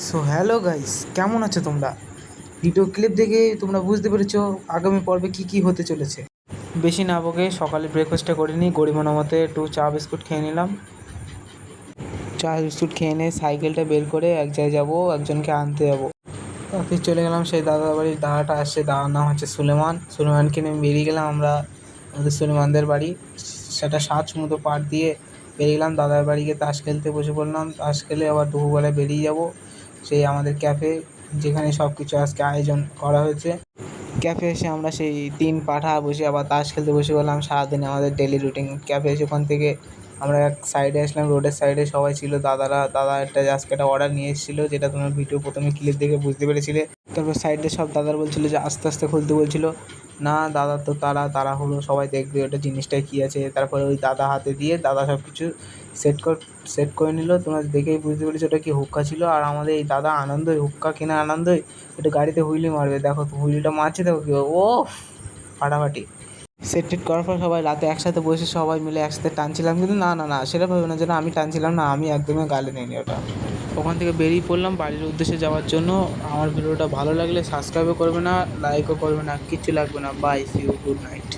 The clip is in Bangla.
সো হ্যালো গাইস, কেমন আছো তোমরা? ভিডিও ক্লিপ দেখে তোমরা বুঝতে পেরেছো আগামী পর্বে কি কি হতে চলেছে। বেশি না বকে সকালে ব্রেকফাস্টটা করে নিই, গরিমানা মতে একটু চা বিস্কুট খেয়ে নিলাম। চা বিস্কুট খেয়ে নিয়ে সাইকেলটা বের করে এক জায়গায় যাবো, একজনকে আনতে যাবো। তারপরে চলে গেলাম সেই দাদার বাড়ির। দাদাটা আসছে, দাদার নাম হচ্ছে সুলেমানকে নিয়ে বেরিয়ে গেলাম আমরা আমাদের সুলেমানদের বাড়ি। সেটা 7 সমুদ্র পার দিয়ে বেরিয়ে গেলাম দাদার বাড়ি গিয়ে তাস খেলতে বসে পড়লাম। তাস খেলে আবার দুপুরবেলায় বেরিয়ে যাব সেই আমাদের ক্যাফে, যেখানে সব কিছু আজকে আয়োজন করা হয়েছে। ক্যাফে এসে আমরা সেই 3 পাঠা বসে আবার তাস খেলতে বসে গেলাম। সারাদিন আমাদের ডেলি রুটিন। ক্যাফে এসে ওখান থেকে আমরা এক সাইডে আসলাম, রোডের সাইডে সবাই ছিল। দাদা আজকে একটা অর্ডার নিয়ে এসেছিলো, যেটা তোমার ভিডিও প্রথমে ক্লিপ দেখে বুঝতে পেরেছিলে। তারপর সাইডে সব দাদার বলছিল যে আস্তে আস্তে খুলতে বলছিল। না দাদা তো তাড়াহুড়ো, সবাই দেখবে ওটা জিনিসটা কী আছে। তারপরে ওই দাদা হাতে দিয়ে দাদা সব কিছু সেট করে নিল। তোমরা দেখেই বুঝতে পেরেছো ওটা কি হুক্কা ছিল। আর আমাদের এই দাদা আনন্দই, হুক্কা কেনা আনন্দই একটু গাড়িতে হুইলি মারবে। দেখো তো হুইলিটা মারছে, দেখো কি ও ফাটাফাটি। সেট টেট করার পর সবাই রাতে একসাথে বসে সবাই মিলে একসাথে টানছিলাম। কিন্তু না সেটা ভাবে না যেন আমি টানছিলাম, না, আমি একদমই গালে নিইনি ওটা। ওখান থেকে বেরিয়ে পড়লাম বাড়ির উদ্দেশ্যে যাওয়ার জন্য। আমার ভিডিওটা ভালো লাগলে সাবস্ক্রাইবও করবে না, লাইকও করবে না, কিচ্ছু লাগবে না। Bye, see you, good night.